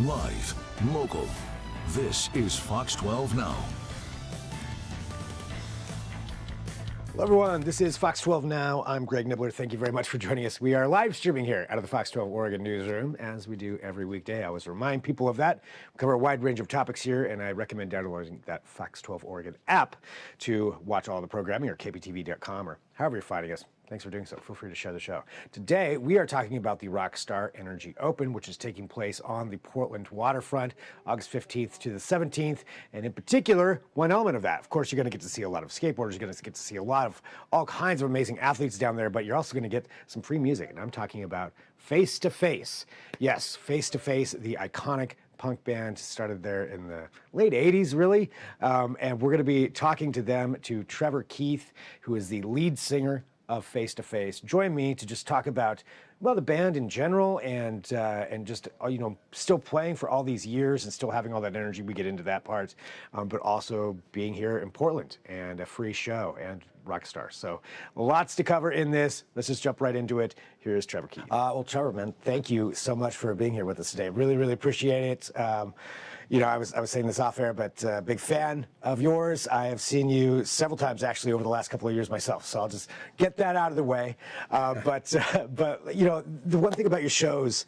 Live, local. This is Fox 12 Now. Hello, everyone. This is Fox 12 Now. I'm Greg Nibbler. Thank you very much for joining us. We are live streaming here out of the Fox 12 Oregon newsroom, as we do every weekday. I always remind people of that. We cover a wide range of topics here, and I recommend downloading that Fox 12 Oregon app to watch all the programming, or kptv.com, or however you're finding us. Thanks for doing so. Feel free to share the show. Today, we are talking about the Rockstar Energy Open, which is taking place on the Portland waterfront, August 15th to the 17th. And in particular, one element of that, of course, you're going to get to see a lot of skateboarders. You're going to get to see a lot of all kinds of amazing athletes down there, but you're also going to get some free music. And I'm talking about Face to Face. Yes, Face to Face, the iconic punk band, started there in the late 80s, really. And we're going to be talking to them, to Trever Keith, who is the lead singer of Face to Face. Join me to just talk about, well, the band in general, and just, you know, still playing for all these years and still having all that energy. We get into that part, but also being here in Portland and a free show and Rockstar. So lots to cover in this. Let's just jump right into it. Here's Trever Keith. Well, Trever, man, thank you so much for being here with us today. Really, really appreciate it. You know, I was saying this off air, but big fan of yours. I have seen you several times actually over the last couple of years myself, so I'll just get that out of the way. But you know, the one thing about your shows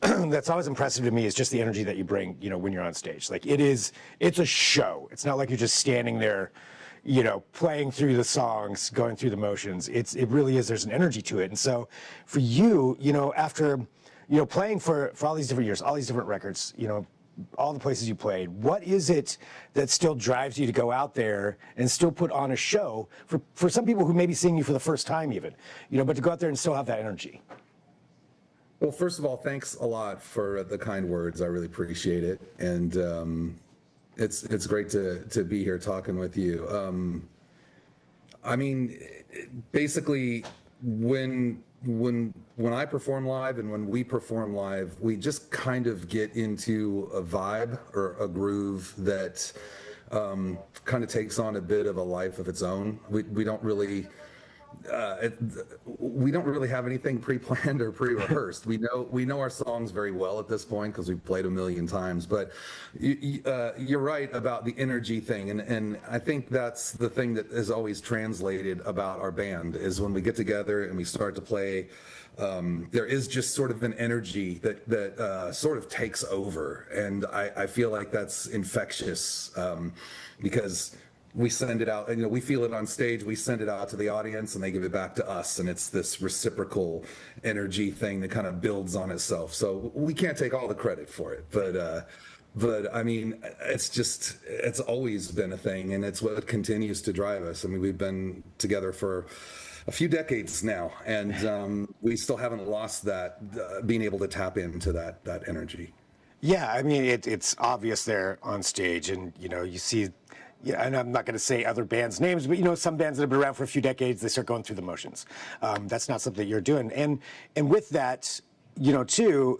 that's always impressive to me is just the energy that you bring. You know, when you're on stage, like it's a show. It's not like you're just standing there, you know, playing through the songs, going through the motions. It really is. There's an energy to it, and so for you, you know, after playing for all these different years, all these different records, you know, all the places you played, what is it that still drives you to go out there and still put on a show for some people who may be seeing you for the first time even, you know, but to go out there and still have that energy? Well, first of all, thanks a lot for the kind words. I really appreciate it. And it's great to be here talking with you. I mean, basically, when I perform live and when we perform live, we just kind of get into a vibe or a groove that kind of takes on a bit of a life of its own. We don't really have anything pre-planned or pre-rehearsed. We know our songs very well at this point because we've played a million times. But you're right about the energy thing, and I think that's the thing that is always translated about our band is when we get together and we start to play. There is just sort of an energy that sort of takes over, and I feel like that's infectious because we send it out, and you know, we feel it on stage, we send it out to the audience, and they give it back to us, and it's this reciprocal energy thing that kind of builds on itself. So we can't take all the credit for it, but I mean, it's always been a thing, and it's what continues to drive us. I mean, we've been together for a few decades now, and we still haven't lost that, being able to tap into that energy. Yeah, I mean, it's obvious there on stage, and you know, you see. Yeah, and I'm not going to say other bands' names, but you know, some bands that have been around for a few decades, they start going through the motions. That's not something you're doing, and with that, you know, too,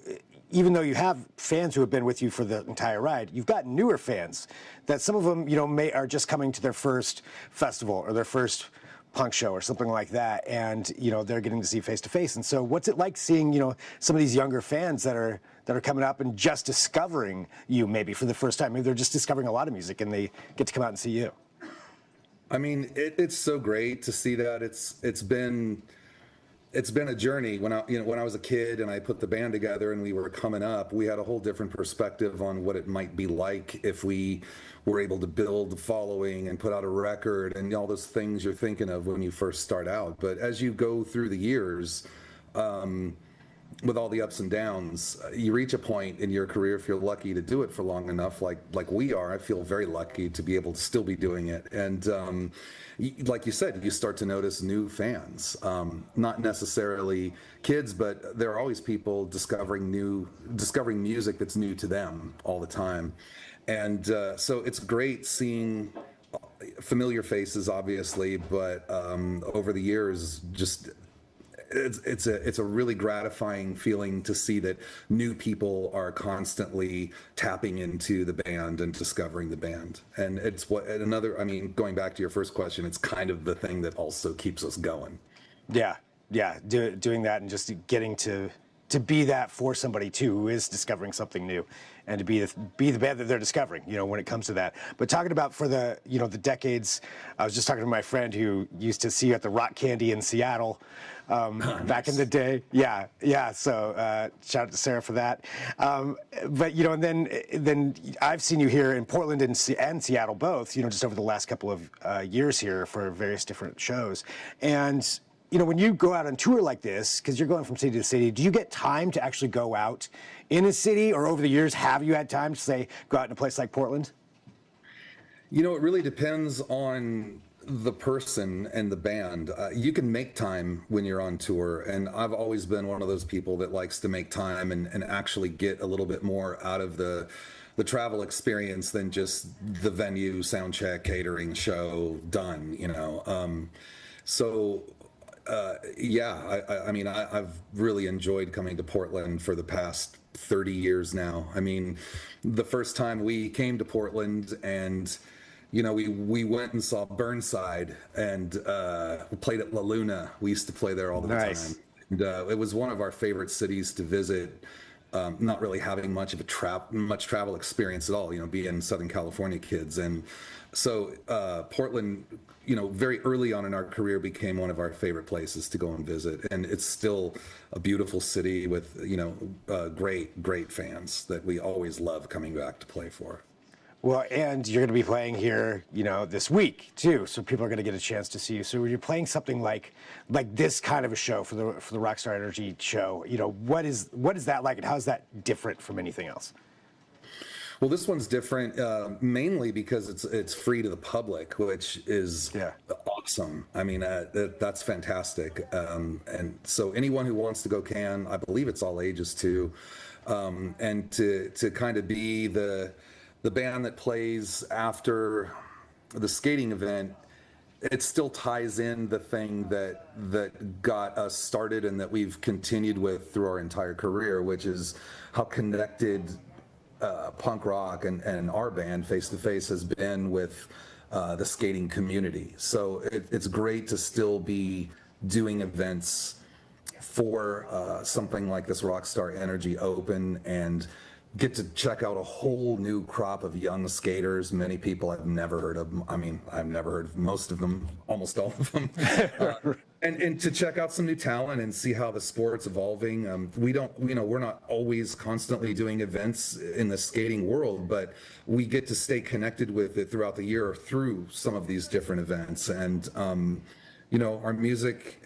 even though you have fans who have been with you for the entire ride, you've got newer fans that some of them, you know, are just coming to their first festival or their first punk show or something like that, and you know, they're getting to see Face to Face. And so, what's it like seeing, you know, some of these younger fans that are coming up and just discovering you maybe for the first time? Maybe they're just discovering a lot of music and they get to come out and see you. I mean, it's so great to see that. It's been a journey. When I was a kid and I put the band together and we were coming up, we had a whole different perspective on what it might be like if we were able to build the following and put out a record and all those things you're thinking of when you first start out. But as you go through the years, with all the ups and downs, you reach a point in your career, if you're lucky to do it for long enough, like we are. I feel very lucky to be able to still be doing it. And like you said, you start to notice new fans, not necessarily kids, but there are always people discovering music that's new to them all the time. And so it's great seeing familiar faces, obviously, but over the years, just it's a really gratifying feeling to see that new people are constantly tapping into the band and discovering the band. And it's going back to your first question, it's kind of the thing that also keeps us going. Yeah, doing that and just getting to to be that for somebody too who is discovering something new, and to be the band that they're discovering, when it comes to that. But talking about for the the decades, I was just talking to my friend who used to see you at the Rock Candy in Seattle back in the day. Yeah. So shout out to Sarah for that. But and then I've seen you here in Portland and Seattle both. Just over the last couple of years here for various different shows. And when you go out on tour like this, because you're going from city to city, do you get time to actually go out in a city, or over the years have you had time to say go out in a place like Portland? It really depends on the person and the band. You can make time when you're on tour, and I've always been one of those people that likes to make time and actually get a little bit more out of the travel experience than just the venue, sound check, catering, show, done. I mean, I've really enjoyed coming to Portland for the past 30 years now. I mean, the first time we came to Portland and we went and saw Burnside and we played at La Luna. We used to play there all the time. And, it was one of our favorite cities to visit. Not really having much travel experience at all, being Southern California kids. And so Portland, very early on in our career became one of our favorite places to go and visit. And it's still a beautiful city with, great fans that we always love coming back to play for. Well, and you're going to be playing here, this week too, so people are going to get a chance to see you. So you're playing something like this kind of a show for the Rockstar Energy show. What is that like, and how is that different from anything else? Well, this one's different mainly because it's free to the public, which is awesome. I mean, that's fantastic. And so anyone who wants to go can. I believe it's all ages too, and to kind of be the band that plays after the skating event, it still ties in the thing that got us started and that we've continued with through our entire career, which is how connected punk rock and our band Face to Face has been with the skating community. So it's great to still be doing events for something like this Rockstar Energy Open and get to check out a whole new crop of young skaters. Many people I've never heard of. I mean, I've never heard of most of them, almost all of them. And to check out some new talent and see how the sport's evolving. We're not always constantly doing events in the skating world, but we get to stay connected with it throughout the year through some of these different events. And, our music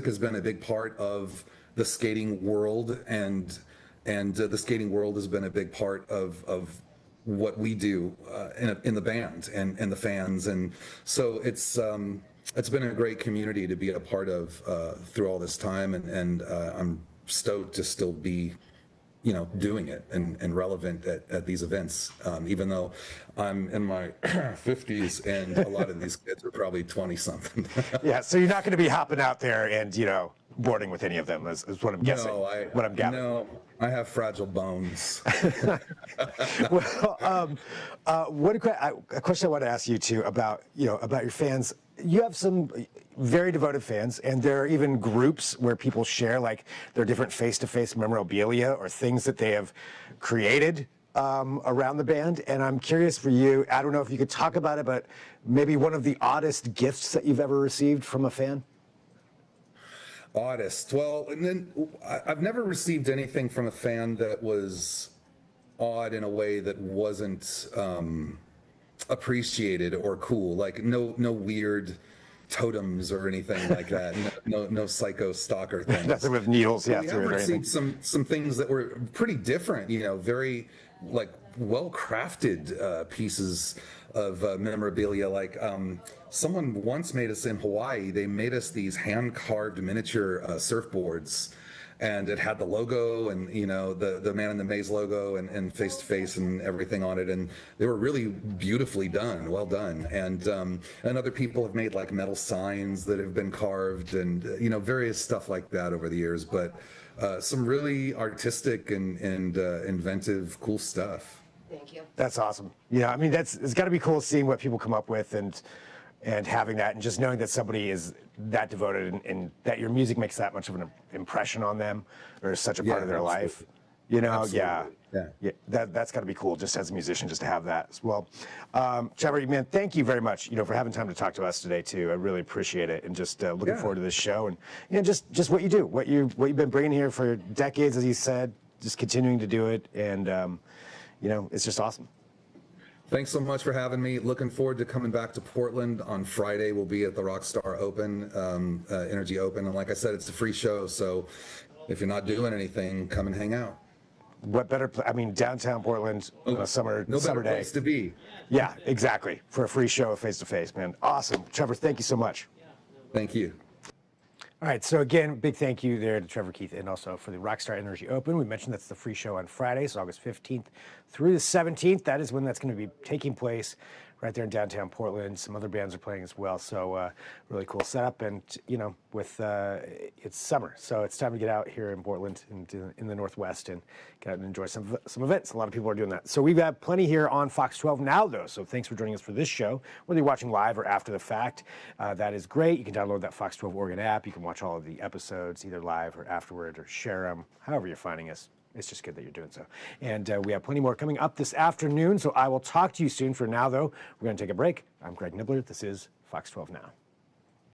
has been a big part of the skating world, and the skating world has been a big part of what we do in the band and the fans. And so it's been a great community to be a part of through all this time. And I'm stoked to still be, doing it and relevant at these events, even though I'm in my 50s and a lot of these kids are probably 20 something. Yeah. So you're not going to be hopping out there and, boarding with any of them is what I'm guessing. What I'm gathering. No, I have fragile bones. Well, a question I want to ask you too about your fans. You have some very devoted fans, and there are even groups where people share like their different face-to-face memorabilia or things that they have created around the band. And I'm curious for you, I don't know if you could talk about it, but maybe one of the oddest gifts that you've ever received from a fan? Oddest. Well, and then I've never received anything from a fan that was odd in a way that wasn't appreciated or cool. Like no weird totems or anything like that. No psycho stalker things. Nothing with needles. Yeah, we have received some things that were pretty different. Very like well crafted pieces of memorabilia. Like someone once made us in Hawaii. They made us these hand carved miniature surfboards. And it had the logo and, the Man in the Maze logo and Face to Face and everything on it. And they were really beautifully done, well done. And other people have made like metal signs that have been carved and, various stuff like that over the years. But some really artistic and inventive, cool stuff. Thank you. That's awesome. Yeah, I mean, it's got to be cool seeing what people come up with and and having that, and just knowing that somebody is that devoted, and that your music makes that much of an impression on them, or is such a part of their life. You know, Absolutely. yeah, that's got to be cool, just as a musician, just to have that as well. Trever, man, thank you very much, for having time to talk to us today too. I really appreciate it, and just looking forward to this show, and just what you do, what you've been bringing here for decades, as you said, just continuing to do it, and it's just awesome. Thanks so much for having me. Looking forward to coming back to Portland on Friday. We'll be at the Rockstar Open, Energy Open, and like I said, it's a free show, so if you're not doing anything, come and hang out. What better? Downtown Portland on a summer No summer better day. place to be. Yeah, exactly. For a free show, face to face, man. Awesome, Trever. Thank you so much. Thank you. All right, so again, big thank you there to Trever Keith, and also for the Rockstar Energy Open. We mentioned that's the free show on Fridays, August 15th through the 17th. That is when that's going to be taking place, right there in downtown Portland. Some other bands are playing as well, so really cool setup. And with it's summer, so it's time to get out here in Portland and in the Northwest and get out and enjoy some events. A lot of people are doing that. So we've got plenty here on Fox 12 now, though. So thanks for joining us for this show. Whether you're watching live or after the fact, that is great. You can download that Fox 12 Oregon app. You can watch all of the episodes either live or afterward, or share them, however you're finding us. It's just good that you're doing so. And we have plenty more coming up this afternoon, so I will talk to you soon. For now, though, we're going to take a break. I'm Greg Nibbler. This is Fox 12 Now.